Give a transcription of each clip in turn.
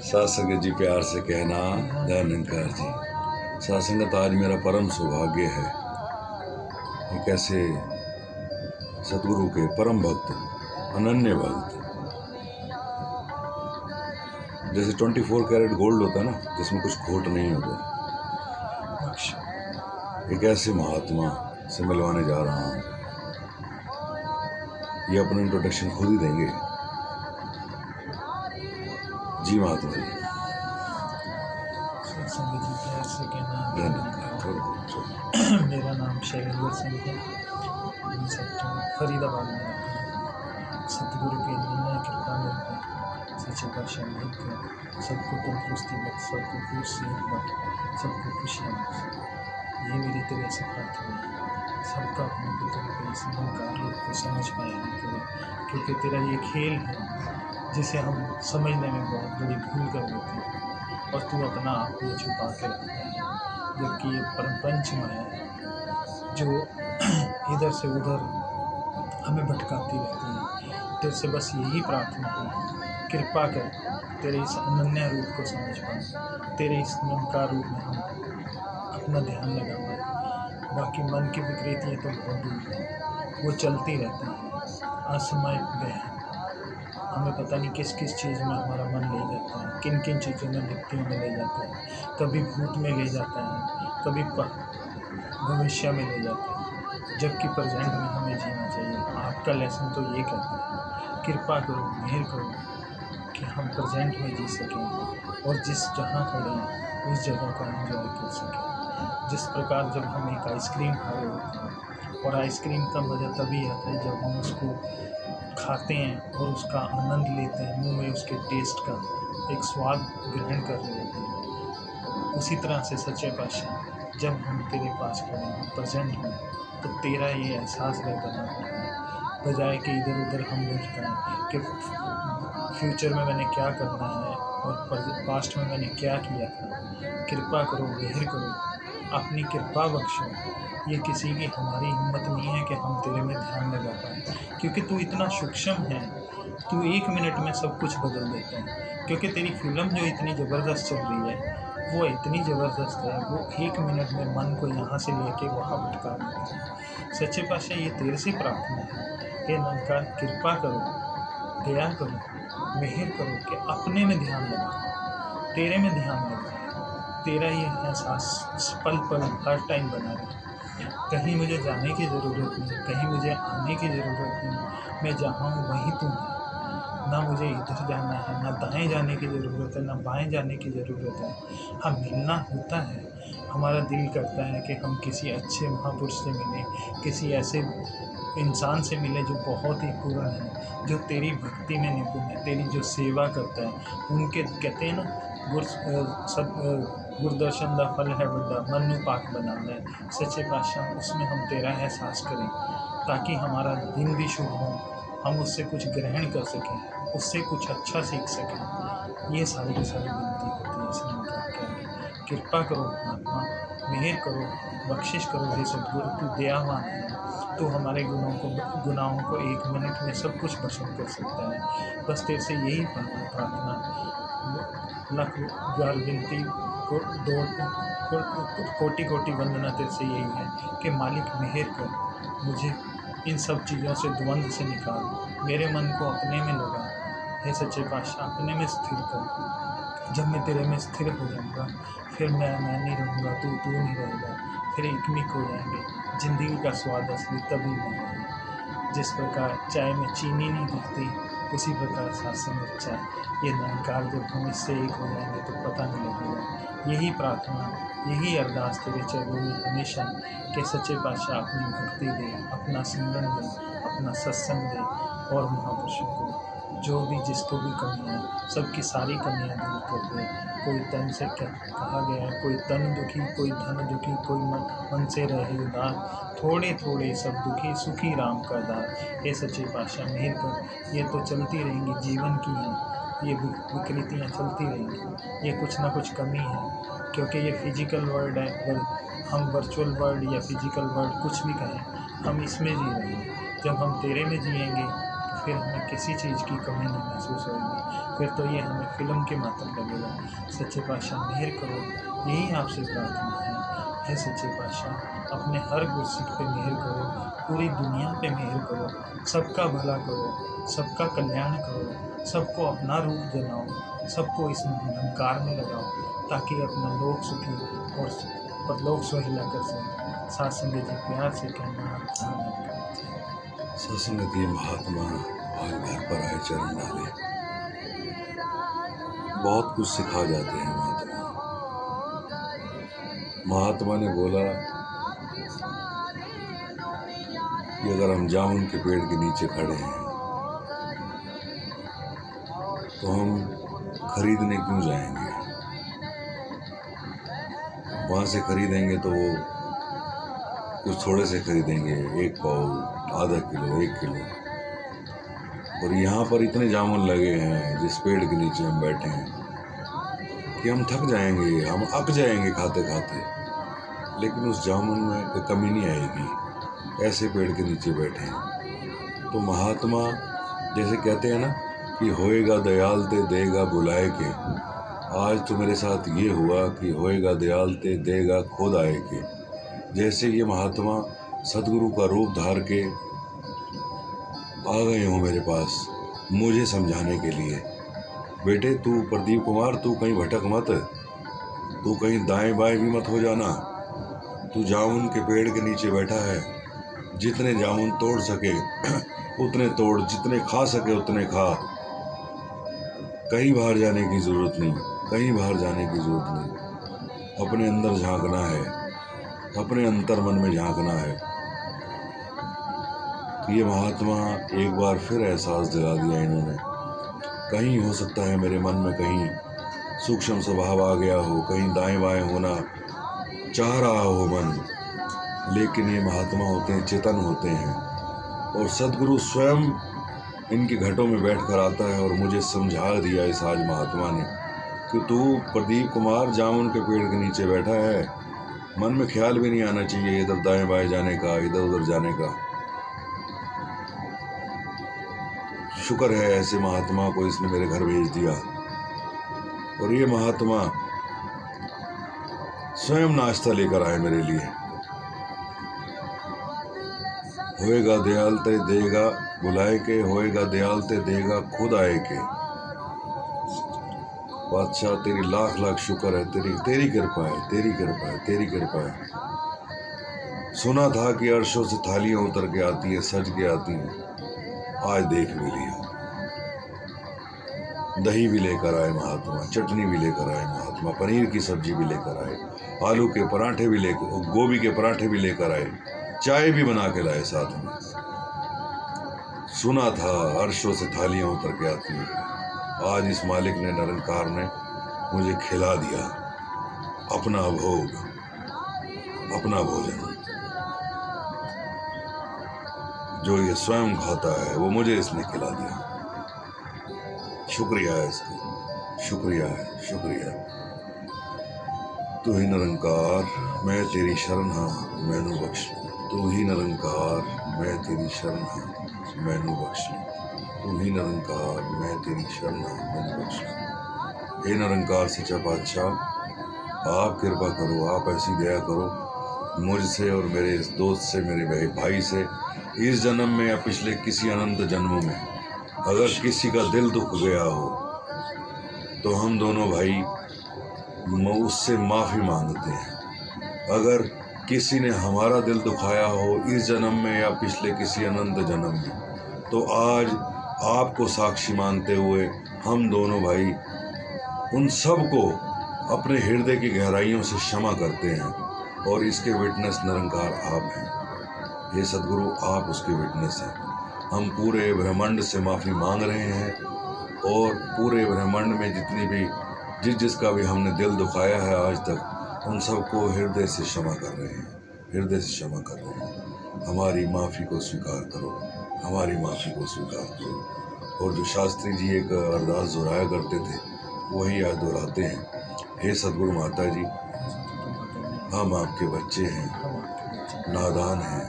सासंग जी प्यार से कहना दयानंदकार जी। सासंगत आज मेरा परम सौभाग्य है। एक ऐसे सदगुरु के परम भक्त, अनन्य भक्त, जैसे 24 कैरेट गोल्ड होता है ना, जिसमें कुछ खोट नहीं होता, एक ऐसे महात्मा से मिलवाने जा रहा हूँ। ये अपना इंट्रोडक्शन खुद ही देंगे। जी महात्मा जी। सत्संग जी प्यार से कहना मेरा नाम शैलेंद्र सिंह है। मैं सेक्टर फरीदाबाद में रहता हूँ। सतगुरु की अनन्य कृपा मेरे पे, सच्चे पातशाह मेहर कर सबको तंदुरुस्ती बख्श, सबको खूब सेहत बख्श, सबको खुशियाँ बख्श। ये मेरी तेरे से प्रार्थना है। सबका अपने पुत्र के इस निरंकार रूप को समझ पाया करे, क्योंकि तेरा ये खेल है जिसे हम समझने में बहुत बड़ी भूल कर देते हैं, और तू अपना आप को छुपा के रखता है, जबकि ये प्रपंच माया है जो इधर से उधर हमें भटकाती रहती है। तेरे से बस यही प्रार्थना है, कृपा कर तेरे इस अनन्य रूप को समझ पाए, तेरे इस निरंकार रूप में हम अपना ध्यान लगा पाए। बाकी मन की विकृतियाँ तो बहुत दूर हैं, वो चलती रहती हैं। असमय गहन हमें पता नहीं किस किस चीज़ में हमारा मन ले जाता है, किन किन चीज़ों में लिप्तियों में ले जाता है। कभी भूत में ले जाता है, कभी भविष्य में ले जाता है, जबकि प्रेजेंट में हमें जीना चाहिए। आपका लेसन तो ये कहता है, कृपा करो, मेहर करो कि हम प्रेजेंट में जी सकें और जिस जहाँ खड़े हैं उस जगह का एंजॉय कर सकें। जिस प्रकार जब हम एक आइसक्रीम खा रहे होते हैं, और आइसक्रीम का मज़ा तभी आता है जब हम उसको खाते हैं और उसका आनंद लेते हैं, मुंह में उसके टेस्ट का एक स्वाद ग्रहण कर रहे होते हैं। उसी तरह से सच्चे पातशाह, जब हम तेरे पास खड़े हैं प्रेजेंट में, तो तेरा ये एहसास बना होता है, बजाय कि इधर उधर हम भटकाएं कि फ्यूचर में मैंने क्या करना है और पास्ट में मैंने क्या किया था। कृपा करो, मेहर करो, अपनी कृपा बख्शो। ये किसी की हमारी हिम्मत नहीं है कि हम तेरे में ध्यान लगा पाए, क्योंकि तू इतना सूक्ष्म है, तू 1 मिनट में सब कुछ बदल देता है। क्योंकि तेरी फिल्म जो इतनी ज़बरदस्त चल रही है, वो इतनी ज़बरदस्त है, वो 1 मिनट में मन को यहाँ से लेके वहाँ भटका देती है। सच्चे पातशाह, ये तेरे से प्रार्थना है, हे निरंकार, कृपा करो, दया करो, मेहर करो कि अपने में ध्यान लगा, तेरे में ध्यान लगा, तेरा ये एहसास पल पल हर टाइम बना रहे। कहीं मुझे जाने की ज़रूरत नहीं, कहीं मुझे आने की ज़रूरत नहीं, मैं जहाँ हूँ वहीं तुम है। ना मुझे इधर जाना है, ना दाएं जाने की ज़रूरत है, ना बाएं जाने की ज़रूरत है। हाँ, मिलना होता है, हमारा दिल करता है कि हम किसी अच्छे महापुरुष से मिलें, किसी ऐसे इंसान से मिले जो बहुत ही पूर्ण है, जो तेरी भक्ति में निपुण है, तेरी जो सेवा करता है। उनके कहते हैं ना, गुरदर्शन दा फल है बड़ा, मनु पाक बनाना है। सच्चे पातशाह, उसमें हम तेरा एहसास करें, ताकि हमारा दिन भी शुभ हो, हम उससे कुछ ग्रहण कर सकें, उससे कुछ अच्छा सीख सकें। ये सारी की सारी विनती होती है इस निरंकार के आगे। कृपा करो महात्मा, मेहर करो, बख्शिश करो। हे सद्गुरु, तू दयावान है, तू हमारे गुनाहों को 1 मिनट में सब कुछ भस्म कर सकता है। बस तेरे से यही प्रार्थना, लख बार विनती को कोटि कोटि वंदना तेरे से यही है कि मालिक, मेहर कर, मुझे इन सब चीज़ों से, द्वंद्व से निकाल, मेरे मन को अपने में लगा। हे सच्चे पातशाह, अपने में स्थिर कर। जब मैं तेरे में स्थिर हो जाऊंगा, फिर मैं नहीं रहूँगा, तू नहीं रहेगा, फिर एकमिक हो जाएंगे। ज़िंदगी का स्वाद असली तभी मिलेगा। जिस प्रकार चाय में चीनी नहीं दिखती, उसी प्रकार सत्संग अच्छा है। ये निरंकार जब हम इससे एक हो जाएंगे तो पता नहीं लगेगा। यही प्रार्थना, यही अरदास तेरे चरणों में हमेशा, कि सच्चे पातशाह अपनी भक्ति दे, अपना सिमरन दे, अपना सत्संग दे, और महापुरुषों को जो भी, जिसको भी कमियाँ हैं, सबकी सारी कमियाँ दूर कर दे। कोई तन से कहा गया है, कोई तन दुखी, कोई धन दुखी, कोई मन से रहे उदार, थोड़े थोड़े सब दुखी, सुखी राम का दार। हे सच्चे पातशाह, मेहर कर। ये तो चलती रहेंगी, जीवन की हैं ये विकृतियाँ चलती रहेंगी, ये कुछ ना कुछ कमी है, क्योंकि ये फिजिकल वर्ल्ड है। हम वर्चुअल वर्ल्ड या फिजिकल वर्ल्ड कुछ भी कहें, हम इसमें जी रहे हैं। जब हम तेरे में जिएंगे तो फिर हमें किसी चीज़ की कमी नहीं महसूस होगी। फिर तो ये हमें फ़िल्म के मातम लगेगा। सच्चे पातशाह मेहर करो, यही आपसे प्रार्थना है। हे सच्चे पातशाह, अपने हर गुरसिख पे मेहर करो, पूरी दुनिया पे मेहर करो, सबका भला करो, सबका कल्याण करो, सबको अपना रूप दिलाओ, सबको इस निरंकार में लगाओ, ताकि अपना लोक सुखी और परलोक सुहेला कर सकें। साथ संगत जी प्यार से कहना आमीन। सत्संगत ये महात्मा आज घर पर आए, चरण डाले, बहुत कुछ सिखा जाते हैं महात्मा। महात्मा ने बोला कि अगर हम जामुन के पेड़ के नीचे खड़े हैं तो हम खरीदने क्यों जाएंगे? वहाँ से खरीदेंगे तो वो कुछ थोड़े से खरीदेंगे, 1 पाव, आधा किलो, 1 किलो। और यहाँ पर इतने जामुन लगे हैं जिस पेड़ के नीचे हम बैठे हैं कि हम थक जाएंगे, हम अक जाएंगे खाते खाते, लेकिन उस जामुन में कमी नहीं आएगी। ऐसे पेड़ के नीचे बैठे हैं। तो महात्मा जैसे कहते हैं ना कि होएगा दयाल ते देगा बुलाए के, आज तो मेरे साथ ये हुआ कि होएगा दयाल ते देगा खुद आए के। जैसे ये महात्मा सदगुरु का रूप धार के आ गए हो मेरे पास मुझे समझाने के लिए, बेटे तू प्रदीप कुमार, तू कहीं भटक मत, तू कहीं दाएं बाएं भी मत हो जाना। तू जामुन के पेड़ के नीचे बैठा है, जितने जामुन तोड़ सके उतने तोड़, जितने खा सके उतने खा। कहीं बाहर जाने की जरूरत नहीं, कहीं बाहर जाने की जरूरत नहीं। अपने अंदर झांकना है, अपने अंतर मन में झांकना है। तो ये महात्मा एक बार फिर एहसास दिला दिया इन्होंने। कहीं हो सकता है मेरे मन में कहीं सूक्ष्म स्वभाव आ गया हो, कहीं दाएं बाएं होना चाह रहा हो मन, लेकिन ये महात्मा होते हैं, चेतन होते हैं। और सदगुरु स्वयं इनके घटों में बैठ कर आता है और मुझे समझा दिया इस आज महात्मा ने कि तू प्रदीप कुमार जामुन के पेड़ के नीचे बैठा है, मन में ख्याल भी नहीं आना चाहिए इधर दाएं बाएं जाने का, इधर उधर जाने का। शुक्र है ऐसे महात्मा को इसने मेरे घर भेज दिया। और ये महात्मा स्वयं नाश्ता लेकर आए मेरे लिए। होएगा दयाल ते देगा बुलाए के, होएगा दयाल ते देगा खुद आए के। बादशाह तेरी लाख लाख शुक्र है, तेरी कृपा है, तेरी कृपा है, तेरी कृपा है। सुना था कि अर्शों से थालियां उतर के आती है, सज के आती हैं, आज देख भी लिया। दही भी लेकर आए महात्मा, चटनी भी लेकर आए महात्मा, पनीर की सब्जी भी लेकर आए, आलू के पराठे भी लेकर, गोभी के पराठे भी लेकर आए, चाय भी बना के लाए साथ में। सुना था अर्शों से थालियां उतर के आती हैं, आज इस मालिक ने, निरंकार ने मुझे खिला दिया अपना भोग, अपना भोजन। जो ये स्वयं खाता है वो मुझे इसने खिला दिया। शुक्रिया है इसका, शुक्रिया है, शुक्रिया। तू ही निरंकार मैं तेरी शरण हाँ मैनू बख्श, तू ही निरंकार मैं तेरी शरण हाँ मैनू बख्श, तू ही निरंकार मैं तेरी शरण हाँ मैनू बख्श। हे निरंकार सच्चा पातशाह, आप कृपा करो, आप ऐसी दया करो मुझसे और मेरे इस दोस्त से, मेरे भाई से, इस जन्म में या पिछले किसी अनंत जन्मों में अगर किसी का दिल दुख गया हो तो हम दोनों भाई उससे माफ़ी मांगते हैं। अगर किसी ने हमारा दिल दुखाया हो इस जन्म में या पिछले किसी अनंत जन्म में, तो आज आपको साक्षी मानते हुए हम दोनों भाई उन सब को अपने हृदय की गहराइयों से क्षमा करते हैं। और इसके विटनेस निरंकार आप हैं। ये सदगुरु आप उसके विटनेस हैं। हम पूरे ब्रह्मांड से माफ़ी मांग रहे हैं और पूरे ब्रह्मांड में जितनी भी जिसका भी हमने दिल दुखाया है आज तक, उन सबको हृदय से क्षमा कर रहे हैं, हृदय से क्षमा कर रहे हैं। हमारी माफ़ी को स्वीकार करो, हमारी माफ़ी को स्वीकार करो। और जो शास्त्री जी एक अरदास दोहराया करते थे वही आज दोहराते हैं। हे सदगुरु माता जी, हम आपके बच्चे हैं, नादान हैं,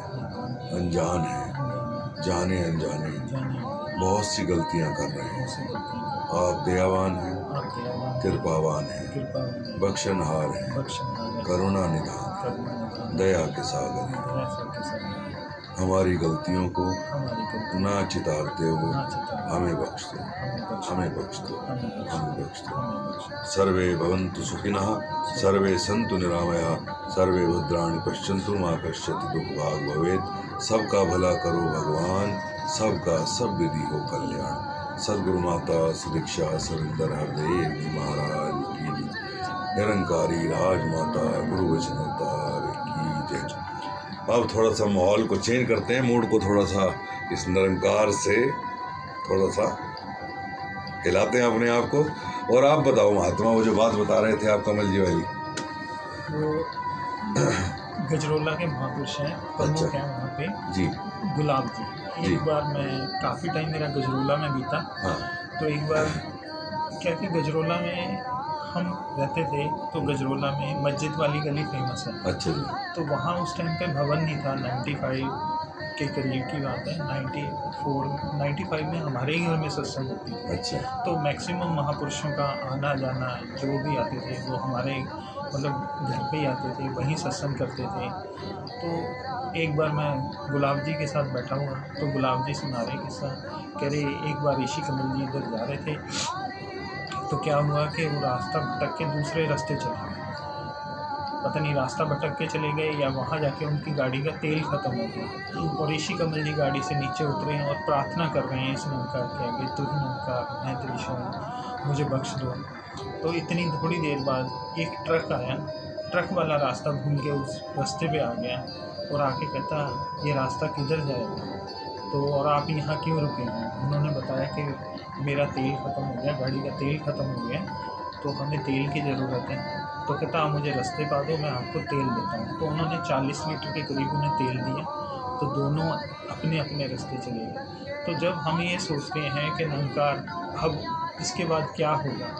अनजान हैं, जाने अनजाने बहुत सी गलतियां कर रहे हैं। ऐसी गलतियाँ आप दयावान हैं, आप दयावान कृपावान हैं, कृपावान बख्शनहार हैं, बख्शनहार करुणा निधान, करुणा निधान दया के सागर हैं। दया सबके साथ हमारी गलतियों को हमारी गलती ना चितारते हुए ना चिता हमें बख्श दो, हमें बख्श हमें बख्श दो, हमें बख्श हमें बख्श दो। हमें बख्श सर्वे भवन्तु सुखिनः, सर्वे सन्तु निरामयाः, सर्वे भद्राणि पश्यन्तु मा कश्चित् दुःखभाग् भवेत्। सबका भला करो भगवान, सबका सब विधि हो कल्याण। सद्गुरु माता सुदीक्षा सुरिंदर हरदेव जी महाराज की निरंकारी राजमाता गुरु वचन अवतार की जय। अब थोड़ा सा माहौल को चेंज करते हैं, मूड को थोड़ा सा इस निरंकार से थोड़ा सा हिलाते हैं अपने आप को। और आप बताओ महात्मा, वो जो बात बता रहे थे आप कमल जी वाली, वो गजरोला के महापुरुष हैं, प्रमुख अच्छा। हैं वहाँ पे जी गुलाब जी। जी। एक बार मैं काफ़ी टाइम मेरा गजरोला में बीता, हाँ तो एक बार क्या कि गजरोला में हम रहते थे, तो गजरोला में मस्जिद वाली गली फेमस है। अच्छा जी। तो वहाँ उस टाइम पे भवन नहीं था, 95 के करीब की बात है। 95 में हमारे ही घर में सत्संग होती थी। अच्छा तो मैक्सिमम महापुरुषों का आना जाना, जो भी आते थे वो हमारे मतलब घर पे ही आते थे, वहीं सत्संग करते थे। तो एक बार मैं गुलाब जी के साथ बैठा हुआ, तो गुलाब जी सुना रहे किस्सा, कह रहे एक बार ऋषि कमल जी इधर जा रहे थे, तो क्या हुआ कि वो रास्ता भटक के दूसरे रास्ते चले गए। पता नहीं रास्ता भटक के चले गए या वहाँ जाके उनकी गाड़ी का तेल ख़त्म हो गया, और ऋषि कमल जी गाड़ी से नीचे उतरे हैं और प्रार्थना कर रहे हैं इस नमकार के आगे, तू ही नमकार मैं तेरी शरण, मुझे बख्श दो। तो इतनी थोड़ी देर बाद एक ट्रक आया, ट्रक वाला रास्ता भूल के उस रास्ते पे आ गया और आके कहता ये रास्ता किधर जाएगा, तो और आप यहाँ क्यों रुके हैं। उन्होंने बताया कि मेरा तेल ख़त्म हो गया, गाड़ी का तेल ख़त्म हो गया, तो हमें तेल की ज़रूरत है। तो कहता आप मुझे रास्ते पा दो, मैं आपको तेल देता हूँ। तो उन्होंने 40 लीटर के करीब उन्हें तेल दिया, तो दोनों अपने अपने रास्ते चले गए। तो जब हम ये सोचते हैं कि निरंकार अब इसके बाद क्या होगा,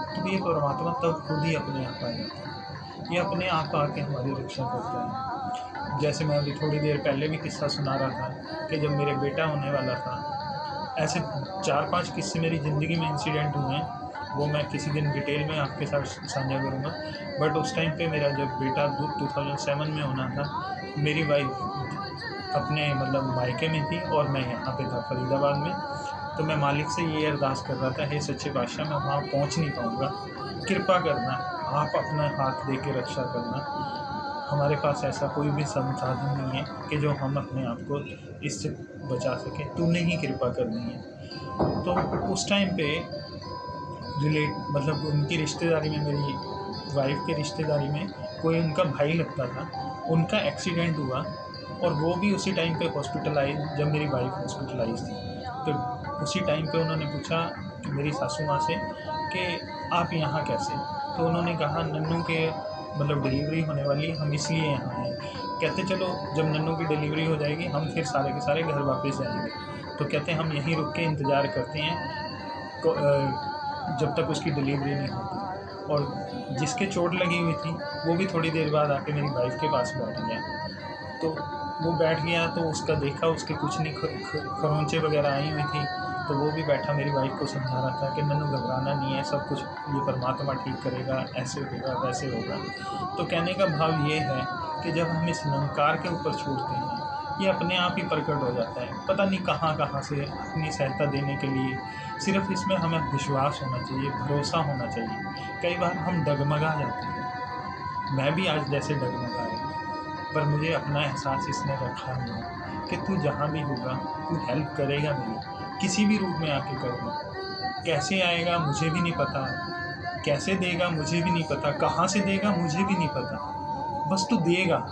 तो ये परमात्मा तब खुद ही अपने आप आ जाता है, ये अपने आप आके हमारी रक्षा करता है। जैसे मैं अभी थोड़ी देर पहले भी किस्सा सुना रहा था कि जब मेरे बेटा होने वाला था, ऐसे 4-5 किस्से मेरी ज़िंदगी में इंसिडेंट हुए हैं, वो मैं किसी दिन डिटेल में आपके साथ साझा करूँगा। बट उस टाइम पे मेरा जब बेटा 2007 में होना था, मेरी वाइफ अपने मतलब मायके में थी और मैं यहाँ पे था फरीदाबाद में। तो मैं मालिक से ये अरदास कर रहा था, हे सच्चे बादशाह मैं वहाँ पहुँच नहीं पाऊँगा, कृपा करना, आप अपना हाथ दे के रक्षा करना। हमारे पास ऐसा कोई भी संसाधन नहीं है कि जो हम अपने आप को इससे बचा सकें, तूने ही कृपा करनी है। तो उस टाइम पे मतलब उनकी रिश्तेदारी में, मेरी वाइफ के रिश्तेदारी में कोई उनका भाई लगता था, उनका एक्सीडेंट हुआ और वो भी उसी टाइम पे हॉस्पिटलाइज, जब मेरी वाइफ हॉस्पिटलाइज थी। तो उसी टाइम पे उन्होंने पूछा कि मेरी सासू माँ से कि आप यहाँ कैसे। तो उन्होंने कहा नन्नू के मतलब डिलीवरी होने वाली है, हम इसलिए यहाँ आए। कहते चलो जब नन्नू की डिलीवरी हो जाएगी हम फिर सारे के सारे घर वापस जाएंगे। तो कहते हम यहीं रुक के इंतज़ार करते हैं जब तक उसकी डिलीवरी नहीं होती। और जिसके चोट लगी हुई थी वो भी थोड़ी देर बाद आके मेरी वाइफ के पास बैठ गया। तो वो बैठ गया तो उसका देखा, उसके कुछ नहीं खरोंचे वगैरह आई हुई थी, तो वो भी बैठा मेरी वाइफ को समझा रहा था कि नन्नू घबराना नहीं है, सब कुछ ये परमात्मा ठीक करेगा, ऐसे होगा वैसे होगा। तो कहने का भाव ये है कि जब हम इस निरंकार के ऊपर छोड़ते हैं, ये अपने आप ही प्रकट हो जाता है, पता नहीं कहाँ से अपनी सहायता देने के लिए। सिर्फ इसमें हमें विश्वास होना चाहिए, भरोसा होना चाहिए। कई बार हम डगमगा जाते हैं, मैं भी आज जैसे डगमगाया, पर मुझे अपना एहसास इसने रखा नहीं कि तू जहाँ भी होगा तू हेल्प करेगा मेरी, किसी भी रूप में आके करेगा। कैसे आएगा मुझे भी नहीं पता, कैसे देगा मुझे भी नहीं पता, कहाँ से देगा मुझे भी नहीं पता, बस तू देगा।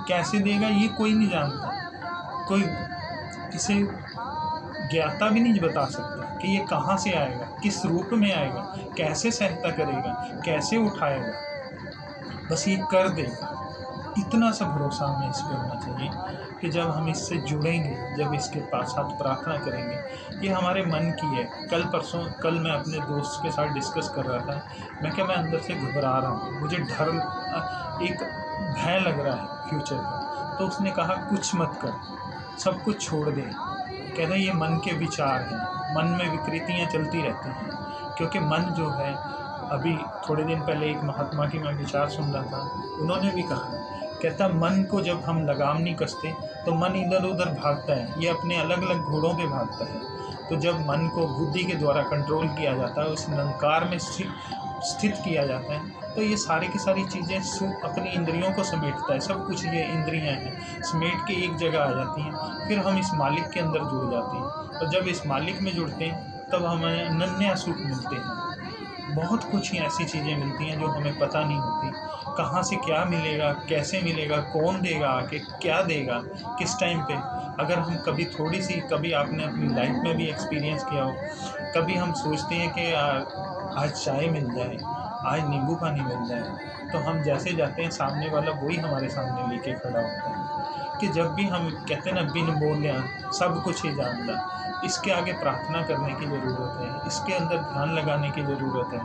कैसे देगा ये कोई नहीं जानता, कोई इसे ज्ञाता भी नहीं बता सकता कि ये कहाँ से आएगा, किस रूप में आएगा, कैसे सहायता करेगा, कैसे उठाएगा, बस ये कर देगा। इतना सा भरोसा हमें इस पर होना चाहिए कि जब हम इससे जुड़ेंगे, जब इसके साथ प्रार्थना करेंगे, ये हमारे मन की है। कल मैं अपने दोस्त के साथ डिस्कस कर रहा था, मैं क्या मैं अंदर से घबरा रहा हूँ, मुझे डर, एक भय लग रहा है फ्यूचर का। तो उसने कहा कुछ मत कर, सब कुछ छोड़ दे, कहते हैं ये मन के विचार हैं, मन में विकृतियाँ चलती रहती हैं, क्योंकि मन जो है, अभी थोड़े दिन पहले एक महात्मा की मैं विचार सुन रहा था, उन्होंने भी कहा, कहता मन को जब हम लगाम नहीं कसते तो मन इधर उधर भागता है, ये अपने अलग अलग घोड़ों पे भागता है। तो जब मन को बुद्धि के द्वारा कंट्रोल किया जाता है, उस निरंकार में स्थित किया जाता है, तो ये सारी की सारी चीज़ें अपनी इंद्रियों को समेटता है, सब कुछ ये इंद्रियां हैं समेट के एक जगह आ जाती हैं, फिर हम इस मालिक के अंदर जुड़ जाते हैं। और जब इस मालिक में जुड़ते हैं तब हमें अनन्य सुख मिलते हैं। बहुत कुछ ही ऐसी चीज़ें मिलती हैं जो हमें पता नहीं होती, कहाँ से क्या मिलेगा, कैसे मिलेगा, कौन देगा आके, क्या देगा, किस टाइम पे। अगर हम कभी आपने अपनी लाइफ में भी एक्सपीरियंस किया हो, कभी हम सोचते हैं कि आज चाय मिल जाए, आज नींबू पानी मिल जाए, तो हम जैसे जाते हैं सामने वाला वही हमारे सामने लेके खड़ा होता है। कि जब भी हम कहते हैं ना, बिन बोले सब कुछ ही जानता, इसके आगे प्रार्थना करने की ज़रूरत है, इसके अंदर ध्यान लगाने की ज़रूरत है।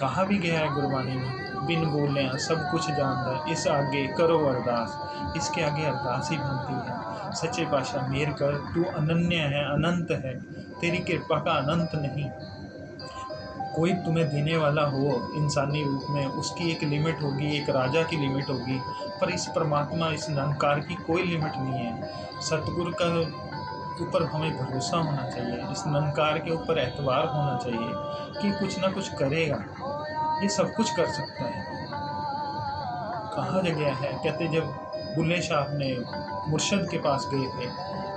कहा भी गया है गुरबाणी में, बिन बोले सब कुछ जानता है, इस आगे करो अरदास, इसके आगे अरदास ही बनती है। सच्चे पातशाह मेहर कर, तू अनन्य है, अनंत है, तेरी कृपा का अनंत नहीं। कोई तुम्हें देने वाला हो इंसानी रूप में, उसकी एक लिमिट होगी, एक राजा की लिमिट होगी, पर इस परमात्मा, इस निरंकार की कोई लिमिट नहीं है। सतगुरु का ऊपर हमें भरोसा होना चाहिए, इस निरंकार के ऊपर एतबार होना चाहिए कि कुछ ना कुछ करेगा, ये सब कुछ कर सकता है। कहा गया है, कहते जब बुल्ले शाह अपने मुर्शद के पास गए थे,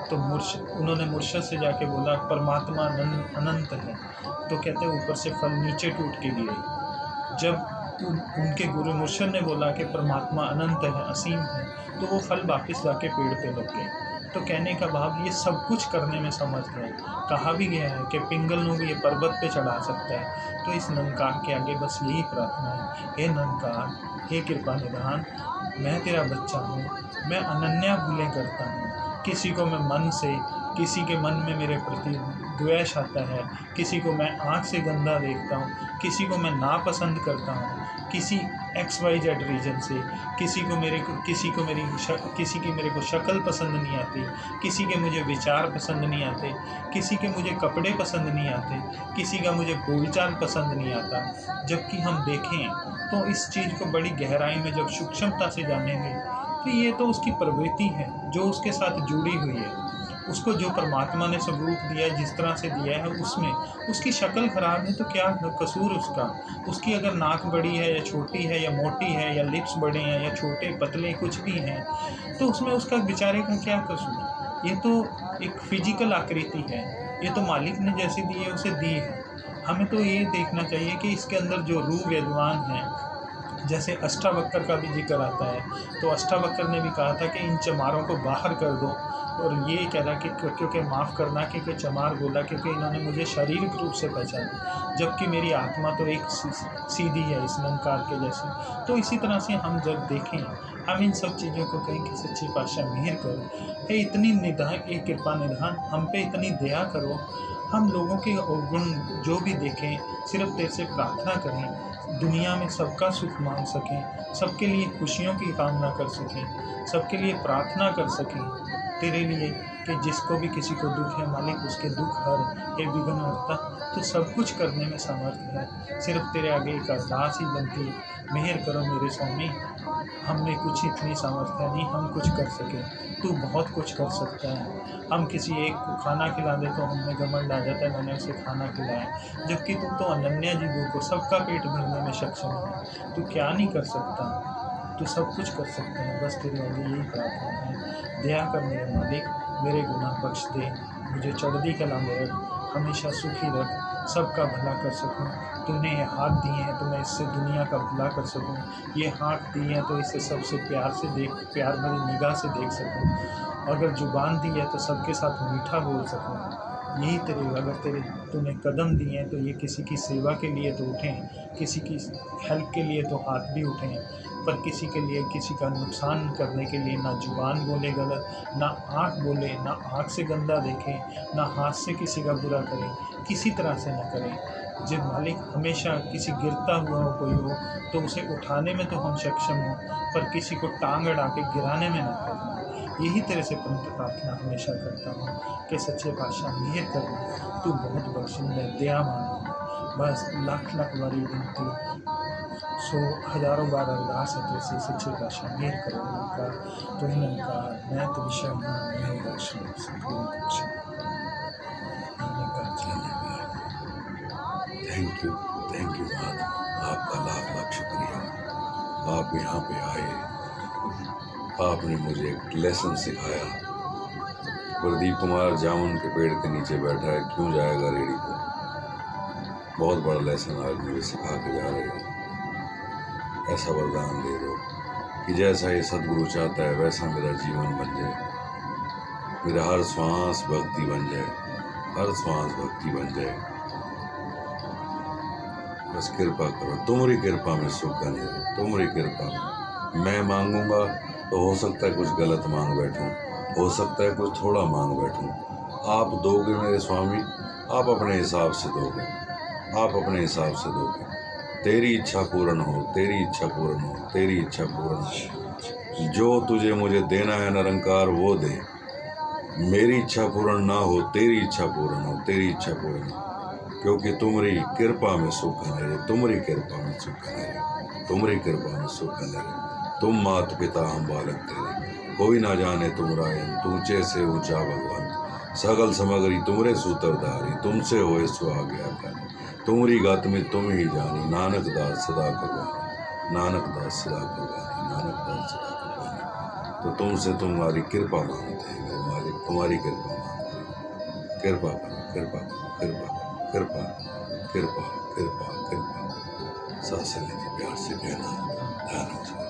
तो उन्होंने मुर्शद से जाके बोला परमात्मा अनंत है, तो कहते ऊपर से फल नीचे टूट के गिरे। जब उनके गुरु मुर्शद ने बोला कि परमात्मा अनंत है, असीम है, तो वो फल वापस जाके पेड़ पे लग गए। तो कहने का भाव ये सब कुछ करने में समर्थ है। कहा भी गया है कि पिंगल को भी ये पर्वत पे चढ़ा सकता है। तो इस निरंकार के आगे बस यही प्रार्थना है, हे निरंकार, हे कृपा निधान, मैं तेरा बच्चा हूँ, मैं अनन्या भूलें करता हूँ। किसी को मैं मन से, किसी के मन में मेरे प्रति द्वेष आता है, किसी को मैं आँख से गंदा देखता हूँ, किसी को मैं नापसंद करता हूँ, किसी XYZ रीजन से, किसी की मेरे को शक्ल पसंद नहीं आती, किसी के मुझे विचार पसंद नहीं आते, किसी के मुझे कपड़े पसंद नहीं आते, किसी का मुझे बोलचाल पसंद नहीं आता। जबकि हम देखें तो इस चीज़ को बड़ी गहराई में जब सूक्ष्मता से जानेंगे, तो ये तो उसकी प्रवृत्ति है जो उसके साथ जुड़ी हुई है। उसको जो परमात्मा ने स्वरूप दिया है, जिस तरह से दिया है, उसमें उसकी शक्ल खराब है तो क्या कसूर उसका। उसकी अगर नाक बड़ी है या छोटी है या मोटी है, या लिप्स बड़े हैं या छोटे पतले कुछ भी हैं, तो उसमें उसका बेचारे का क्या कसूर। ये तो एक फिजिकल आकृति है, ये तो मालिक ने जैसी दी है उसे दी है। हमें तो ये देखना चाहिए कि इसके अंदर जो रूह विद्वान है, जैसे अष्टावक्र का भी जिक्र आता है, तो अष्टावक्र ने भी कहा था कि इन चमारों को बाहर कर दो। और ये कह रहा कि क्योंकि माफ़ करना, क्योंकि चमार बोला क्योंकि इन्होंने मुझे शारीरिक रूप से पहचाना, जबकि मेरी आत्मा तो एक सीधी है इस निरंकार के जैसे। तो इसी तरह से हम जब देखें, हम इन सब चीज़ों को कहें कि सच्ची पातशाह मेहर करो, हे इतनी निधान, एक कृपा निधान, हम पे इतनी दया करो, हम लोगों के अवगुण जो भी देखें सिर्फ तेरे से प्रार्थना करें, दुनिया में सबका सुख मांग सकें, सबके लिए खुशियों की कामना कर सकें, सबके लिए प्रार्थना कर सकें तेरे लिए, कि जिसको भी किसी को दुख है मालिक उसके दुख हर, हे विघ्नहर्ता, तो सब कुछ करने में समर्थ है। सिर्फ तेरे आगे एक अरदास ही बनती, मेहर करो मेरे स्वामी, हमने कुछ इतनी सामर्थ्य नहीं हम कुछ कर सके, तू बहुत कुछ कर सकता है। हम किसी एक को खाना खिला दे तो हमें घमंड आ जाता है मैंने उसे खाना खिलाया, जबकि तू तो अनन्या जीवों को सबका पेट भरने में सक्षम है। तू क्या नहीं कर सकता, तू सब कुछ कर सकता है। बस तेरे आगे यही प्रार्थना है, दया कर मेरे मालिक, मेरे गुनाह बख्श दे, मुझे चढ़ती कला में रख, हमेशा सुखी रख, सबका भला कर सकूं। तूने ये हाथ दिए हैं तो मैं इससे दुनिया का भला कर सकूं, ये हाथ दिए हैं तो इसे सबसे प्यार भरी निगाह से देख सकूं, अगर जुबान दी है तो सबके साथ मीठा बोल सकूं। यही तूने कदम दिए हैं तो ये किसी की सेवा के लिए तो उठें, किसी की हेल्प के लिए तो हाथ भी उठें, पर किसी के लिए किसी का नुकसान करने के लिए ना जुबान बोले गलत, ना आँख बोले, ना आँख से गंदा देखें, ना हाथ से किसी का बुरा करें, किसी तरह से ना करें। जब मालिक हमेशा किसी गिरता हुआ हो कोई हो तो उसे उठाने में तो हम सक्षम हो, पर किसी को टांग अड़ा के गिराने में ना करना। यही तरह से प्रार्थना हमेशा करता हूँ कि सच्चे पातशाह मेहर करना, तू बहुत बख्शिंदा दयावान है। बस लाख लाख बारी विनती, सौ हजारों बार अरदास है जैसे सच्चे पातशाह मेहर करो। उनका तो निरंकार मैं तो विषय मैं बख्शो सतगुरु बख्शो। निरंकार थैंक यू महात्मा, आपका लाख लाख शुक्रिया। आप यहाँ पे आए, आपने मुझे एक लेसन सिखाया। प्रदीप कुमार जामुन के पेड़ के नीचे बैठा है, क्यों जाएगा रेडी को। बहुत बड़ा लेसन आज मुझे सिखा के जा रहे हो। ऐसा वरदान दे दो कि जैसा ये सदगुरु चाहता है वैसा मेरा जीवन बन जाए, मेरा हर श्वास भक्ति बन जाए, हर श्वास भक्ति बन जाए। बस कृपा करो, तुम्हारी कृपा में सुख बने रहे, तुम्हारी कृपा में। मैं मांगूंगा तो हो सकता है कुछ गलत मांग बैठूं, हो सकता है कुछ थोड़ा मांग बैठूं। आप दोगे मेरे स्वामी, आप अपने हिसाब से दोगे, आप अपने हिसाब से दोगे। तेरी इच्छा पूर्ण हो, तेरी इच्छा पूर्ण हो, तेरी इच्छा पूर्ण हो। जो तुझे मुझे देना है निरंकार वो दे। मेरी इच्छा पूर्ण ना हो, तेरी इच्छा पूर्ण हो, तेरी इच्छा पूर्ण हो। क्योंकि तुम्हारी कृपा में सुख है रे, तुम्हारी कृपा में सुख है रे, तुम्हारी कृपा में सुख है रे। तुम मात पिता हम बालक तेरे, कोई ना जाने तुम रायन, तू ऊंचे से ऊंचा भगवान। सगल समग्री तुमरे सूत्रधारी, तुमसे होए सो आज्ञाकारी। तुम्हारी गत में तुम ही जानी, नानक दास सदा कुर्बानी, नानक दास सदा कुर्बानी, नानक दास सदा कुर्बानी। तो तुमसे तुम्हारी कृपा मांगते हैं मेरे मालिक, तुम्हारी कृपा मांगते हैं। कृपा करो, कृपा करो, कृपा करो, कृपा कृपा कृपा कृपा। सांसें लेके प्यार से कहना, ध्यान रखो।